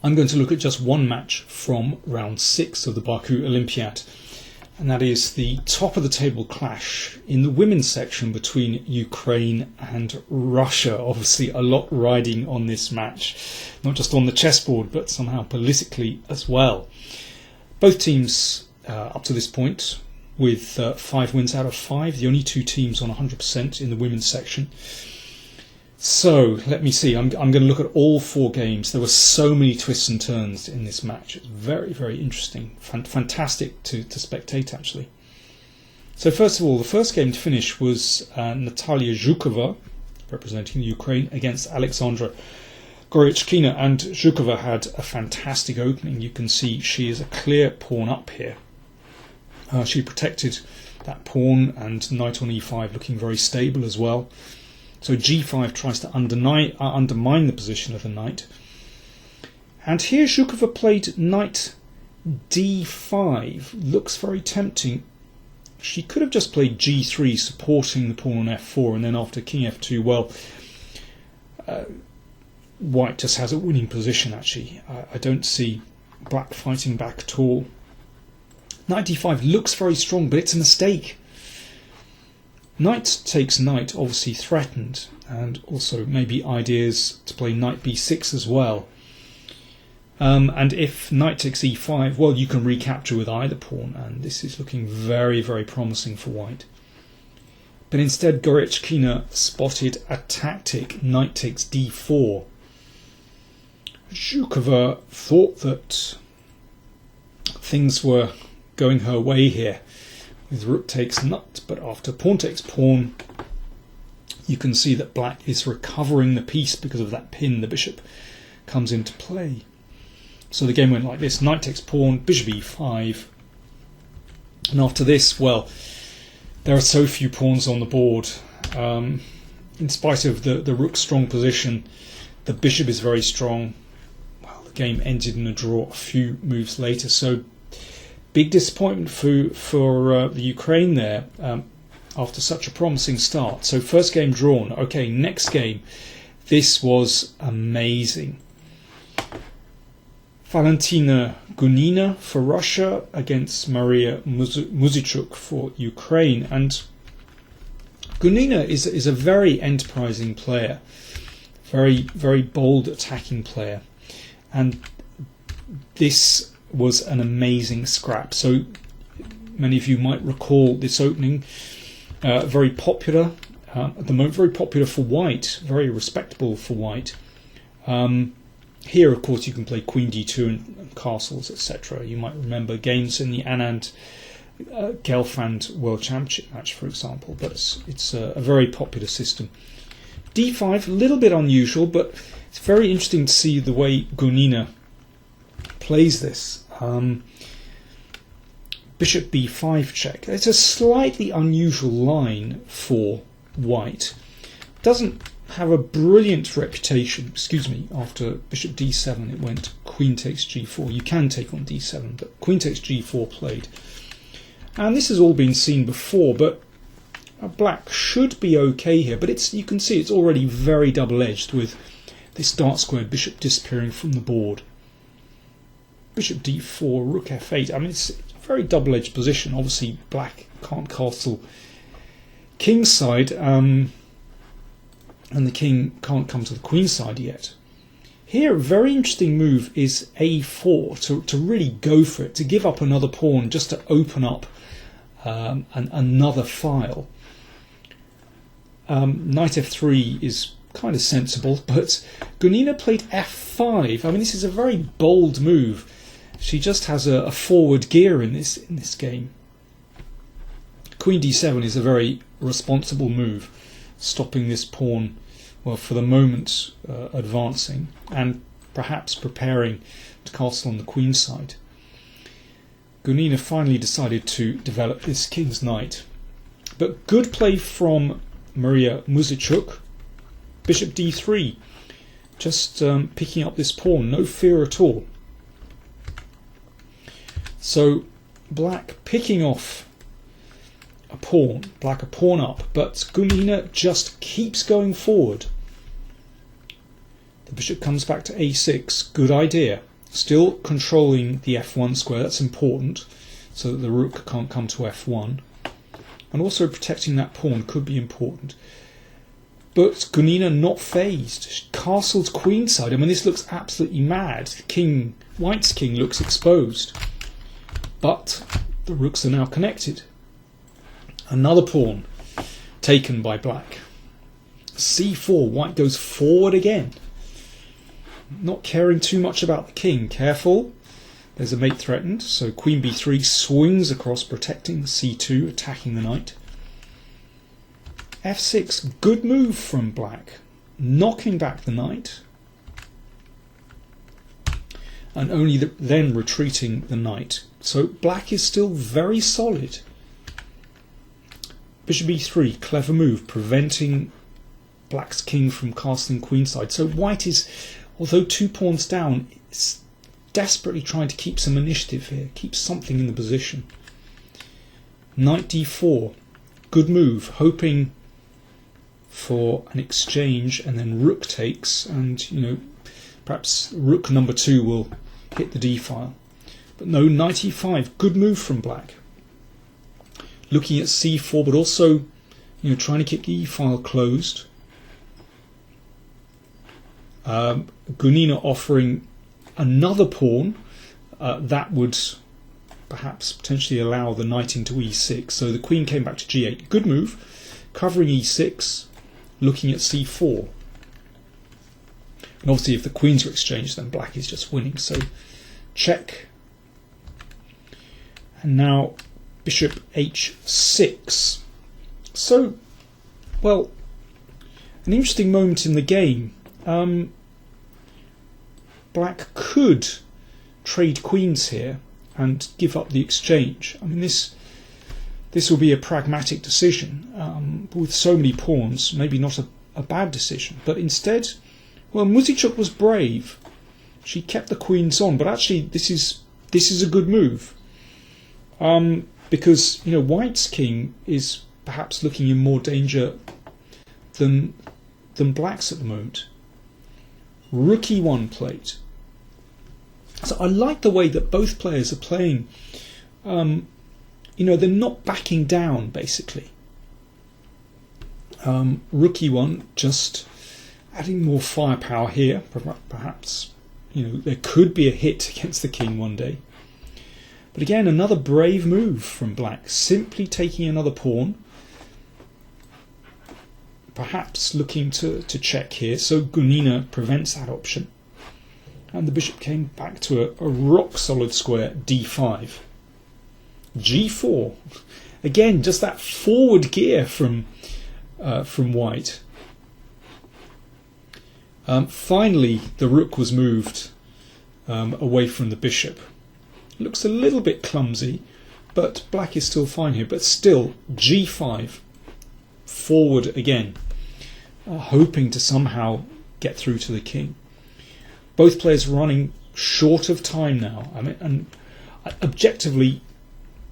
I'm going to look at just one match from round 6 of the Baku Olympiad, and that is the top of the table clash in the women's section between Ukraine and Russia. Obviously a lot riding on this match, not just on the chessboard but somehow politically as well. Both teams up to this point with 5 wins out of 5, the only 2 teams on 100% in the women's section. So let me see, I'm going to look at all 4 games. There were so many twists and turns in this match. It's very, very interesting, fantastic to spectate actually. So first of all, the first game to finish was Natalia Zhukova, representing Ukraine, against Alexandra Goryachkina, and Zhukova had a fantastic opening. You can see she is a clear pawn up here. She protected that pawn, and knight on e5 looking very stable as well. So g5 tries to undermine the position of the knight. And here Zhukova played knight d5. Looks very tempting. She could have just played g3, supporting the pawn on f4, and then after king f2, well, white just has a winning position actually. I don't see black fighting back at all. Knight d5 looks very strong, but it's a mistake. Knight takes knight, obviously threatened, and also maybe ideas to play knight b6 as well. And if knight takes e5, well, you can recapture with either pawn, and this is looking very, very promising for white. But instead, Goryachkina spotted a tactic, knight takes d4. Zhukova thought that things were going her way here, with rook takes knight, but after pawn takes pawn, you can see that black is recovering the piece because of that pin. The bishop comes into play. So the game went like this: knight takes pawn, bishop e5, and after this, well, there are so few pawns on the board. In spite of the rook's strong position, the bishop is very strong. Well, the game ended in a draw a few moves later, so big disappointment for the Ukraine there after such a promising start. So first game drawn. Okay, next game. This was amazing. Valentina Gunina for Russia against Maria Muzychuk for Ukraine. And Gunina is a very enterprising player, very, very bold attacking player. And this was an amazing scrap. So many of you might recall this opening, very popular at the moment, very popular for white, very respectable for white. Here, of course, you can play queen d2 and castles, etc. You might remember games in the Anand Gelfand World Championship match, for example, but it's a very popular system. d5, a little bit unusual, but it's very interesting to see the way Gunina plays this. Bishop b5 check. It's a slightly unusual line for white. Doesn't have a brilliant reputation. After bishop d7 it went queen takes g4. You can take on d7, but queen takes g4 played. And this has all been seen before, but black should be okay here. But you can see it's already very double-edged with this dark squared bishop disappearing from the board. Bishop d4, rook f8. I mean, it's a very double-edged position. Obviously, black can't castle kingside, and the king can't come to the queen side yet. Here, a very interesting move is a4, to really go for it, to give up another pawn just to open up another file. Knight f3 is kind of sensible, but Gunina played f5. I mean, this is a very bold move. She just has a forward gear in this game. Queen d7 is a very responsible move, stopping this pawn, well, for the moment, advancing and perhaps preparing to castle on the queen side. Gunina finally decided to develop this king's knight. But good play from Maria Muzychuk. Bishop d3, just picking up this pawn, no fear at all. So black picking off a pawn, black a pawn up, but Gunina just keeps going forward. The bishop comes back to a6, good idea. Still controlling the f1 square, that's important, so that the rook can't come to f1. And also protecting that pawn could be important. But Gunina not phased. She castled queenside. I mean, this looks absolutely mad. White's king looks exposed. But the rooks are now connected. Another pawn taken by black. c4, white goes forward again. Not caring too much about the king. Careful. There's a mate threatened. So queen b3 swings across, protecting c2, attacking the knight. f6, good move from black. Knocking back the knight. And only then retreating the knight. So black is still very solid. Bishop e3, clever move, preventing black's king from castling queenside. So white is, although 2 pawns down, is desperately trying to keep some initiative here, keep something in the position. Knight d4, good move, hoping for an exchange, and then rook takes, and perhaps rook number 2 will hit the d file. But no, knight e5, good move from black. Looking at c4, but also trying to keep the e file closed. Gunina offering another pawn that would perhaps potentially allow the knight into e6. So the queen came back to g8. Good move, covering e6, looking at c4. And obviously if the queens are exchanged, then black is just winning. So check. And now bishop h6. So, well, an interesting moment in the game. Black could trade queens here and give up the exchange. I mean, this will be a pragmatic decision. With so many pawns, maybe not a bad decision. But instead, well, Muzychuk was brave. She kept the queens on, but actually this is a good move. Because white's king is perhaps looking in more danger than black's at the moment. Rook e1 played. So I like the way that both players are playing. They're not backing down, basically. Rook e1, just adding more firepower here. Perhaps there could be a hit against the king one day. But again, another brave move from black, simply taking another pawn. Perhaps looking to check here, so Gunina prevents that option. And the bishop came back to a rock-solid square, d5. g4. Again, just that forward gear from white. Finally, the rook was moved away from the bishop. Looks a little bit clumsy, but black is still fine here. But still, g5. Forward again. Hoping to somehow get through to the king. Both players running short of time now. I mean, and objectively,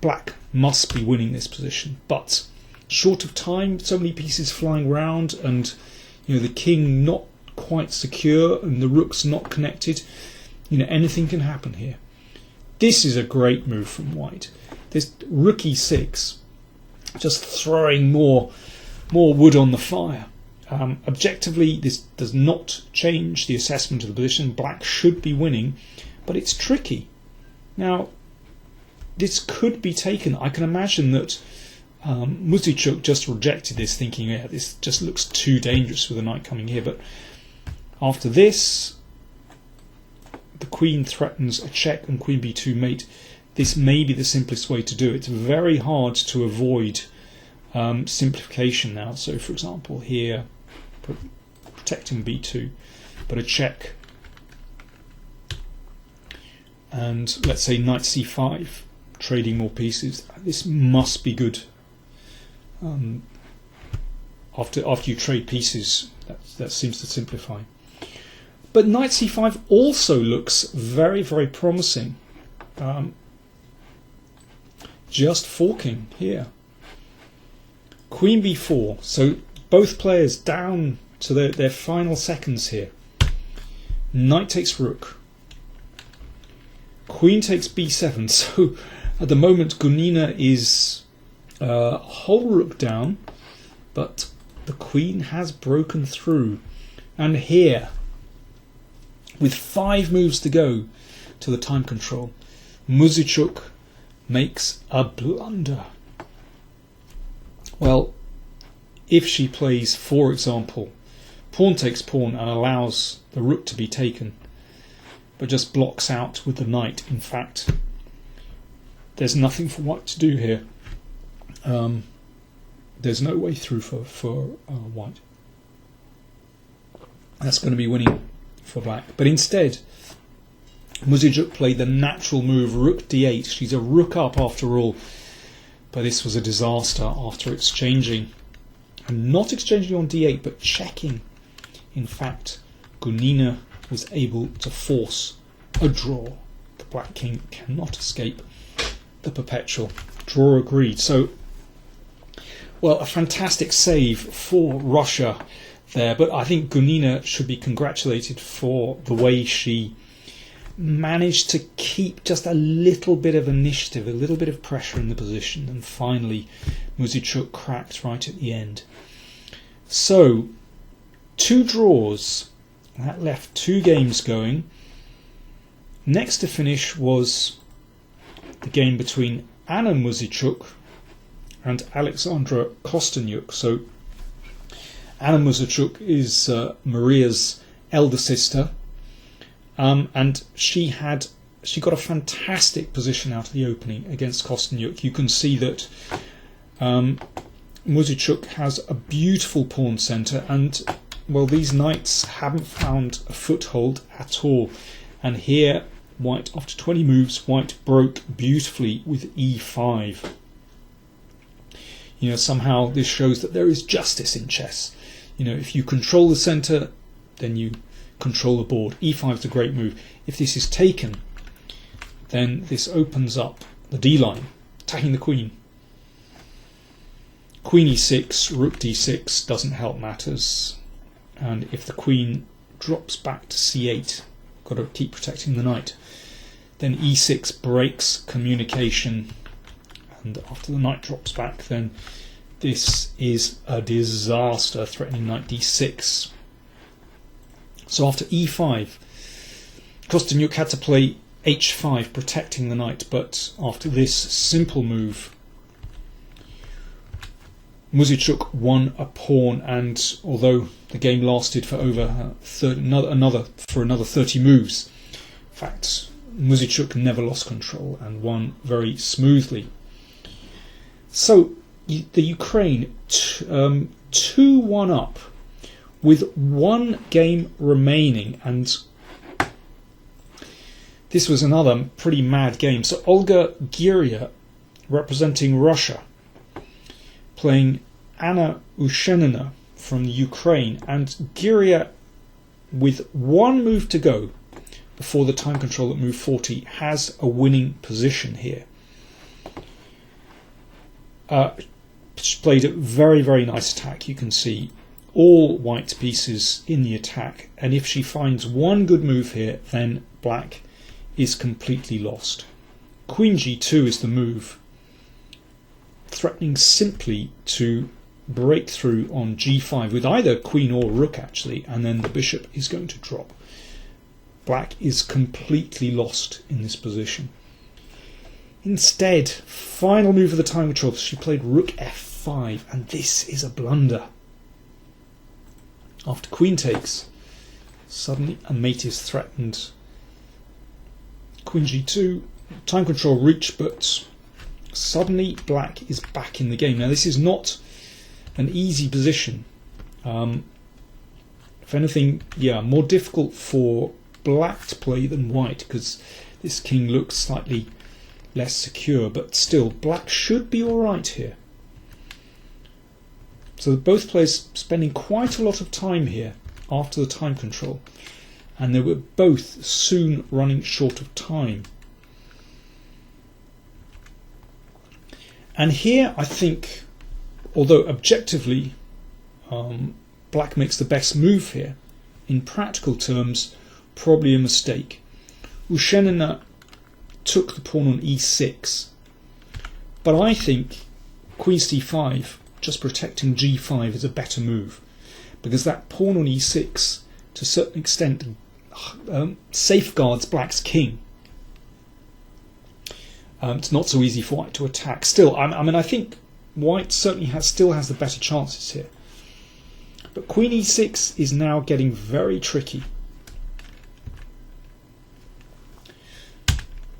black must be winning this position, but short of time, so many pieces flying around, and the king not quite secure, and the rook's not connected. Anything can happen here. This is a great move from white. This rook e6, just throwing more wood on the fire. Objectively, this does not change the assessment of the position. Black should be winning, but it's tricky. Now, this could be taken. I can imagine that Muzychuk just rejected this, thinking, yeah, this just looks too dangerous with the knight coming here. But after this, the queen threatens a check and queen b2 mate. This may be the simplest way to do it. It's very hard to avoid simplification now. So, for example, here, protecting b2, but a check, and let's say knight c5, trading more pieces. This must be good. After you trade pieces, that seems to simplify. But knight c5 also looks very, very promising. Just forking here. Queen b4. So both players down to their final seconds here. Knight takes rook. Queen takes b7. So at the moment, Gunina is whole rook down, but the queen has broken through. And here, with 5 moves to go to the time control, Muzychuk makes a blunder. Well, if she plays, for example, pawn takes pawn and allows the rook to be taken, but just blocks out with the knight, in fact, there's nothing for white to do here. There's no way through for white. That's going to be winning for black. But instead, Muzychuk played the natural move, rook d8. She's a rook up after all. But this was a disaster after exchanging. And not exchanging on d8, but checking. In fact, Gunina was able to force a draw. The black king cannot escape the perpetual. Draw agreed. So, well, a fantastic save for Russia there, but I think Gunina should be congratulated for the way she managed to keep just a little bit of initiative, a little bit of pressure in the position, and finally Muzychuk cracked right at the end. So, 2 draws, that left 2 games going. Next to finish was the game between Anna Muzychuk and Alexandra Kosteniuk. So Anna Muzychuk is Maria's elder sister, and she got a fantastic position out of the opening against Kosteniuk. You can see that Muzychuk has a beautiful pawn centre, and well, these knights haven't found a foothold at all. And here, white, after 20 moves, white broke beautifully with e5. You know, somehow this shows that there is justice in chess. You know, if you control the centre, then you control the board. e5 is a great move. If this is taken, then this opens up the d line, attacking the queen. Queen e6, rook d6 doesn't help matters. And if the queen drops back to c8, got to keep protecting the knight. Then e6 breaks communication, and after the knight drops back, then this is a disaster, threatening knight d6. So after e5, Kosteniuk had to play h5, protecting the knight, but after this simple move, Muzychuk won a pawn, and although the game lasted for over another 30 moves, in fact, Muzychuk never lost control and won very smoothly. So the Ukraine 2-1 up with 1 game remaining, and this was another pretty mad game. So Olga Girya, representing Russia, playing Anna Ushenina from the Ukraine, and Girya, with 1 move to go before the time control at move 40, has a winning position here. She played a very, very nice attack. You can see all white pieces in the attack, and if she finds 1 good move here, then black is completely lost. Queen g2 is the move, threatening simply to break through on g5 with either queen or rook actually, and then the bishop is going to drop. Black is completely lost in this position. Instead, final move of the time control, she played rook f5, and this is a blunder. After queen takes, suddenly a mate is threatened. Queen g2, time control reached, but suddenly black is back in the game. Now this is not an easy position. If anything, more difficult for black to play than white, because this king looks slightly less secure, but still black should be alright here. So both players spending quite a lot of time here after the time control, and they were both soon running short of time. And here I think, although objectively black makes the best move here, in practical terms probably a mistake. Ushenina took the pawn on e6. But I think queen c5, just protecting g5, is a better move, because that pawn on e6 to a certain extent safeguards black's king. It's not so easy for white to attack. Still, I mean, I think white certainly still has the better chances here. But queen e6 is now getting very tricky.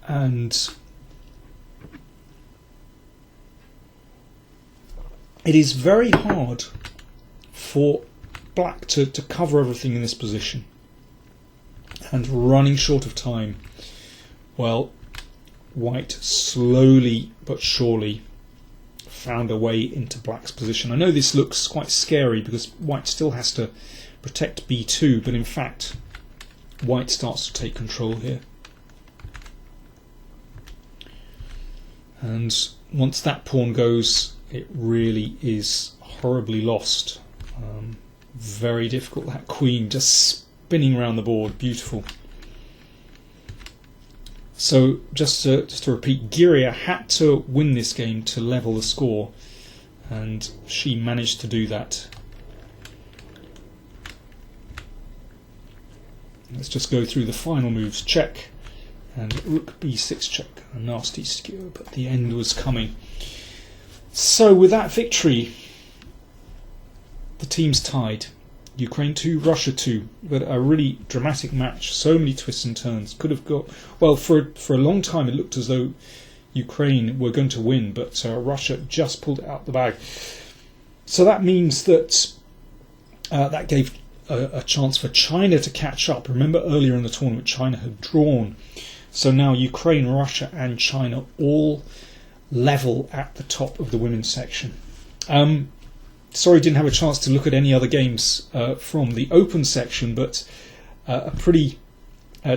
And it is very hard for black to cover everything in this position. And running short of time, well, white slowly but surely found a way into black's position. I know this looks quite scary because white still has to protect b2, but in fact white starts to take control here. And once that pawn goes, it really is horribly lost. Very difficult. That queen just spinning around the board, beautiful. So just to repeat, Girya had to win this game to level the score, and she managed to do that. Let's just go through the final moves. Check and rook b6 check. A nasty skewer, but the end was coming. So with that victory, the team's tied. Ukraine 2, Russia 2, but a really dramatic match. So many twists and turns. Could have got, well, for a long time it looked as though Ukraine were going to win, but Russia just pulled it out the bag. So that means that that gave a chance for China to catch up. Remember earlier in the tournament China had drawn. So now Ukraine, Russia and China all level at the top of the women's section. Sorry, didn't have a chance to look at any other games from the open section, but a pretty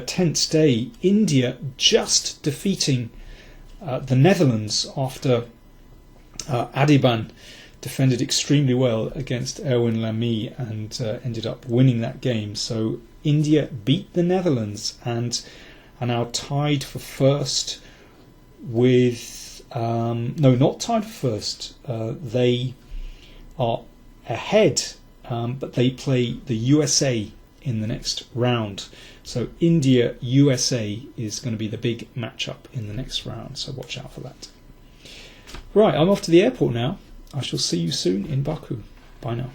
tense day. India just defeating the Netherlands after Adiban defended extremely well against Erwin Lamy and ended up winning that game. So India beat the Netherlands and are now tied for first with... no, not tied for first. They are ahead, but they play the USA in the next round. So India-USA is going to be the big matchup in the next round, so watch out for that. Right, I'm off to the airport now. I shall see you soon in Baku. Bye now.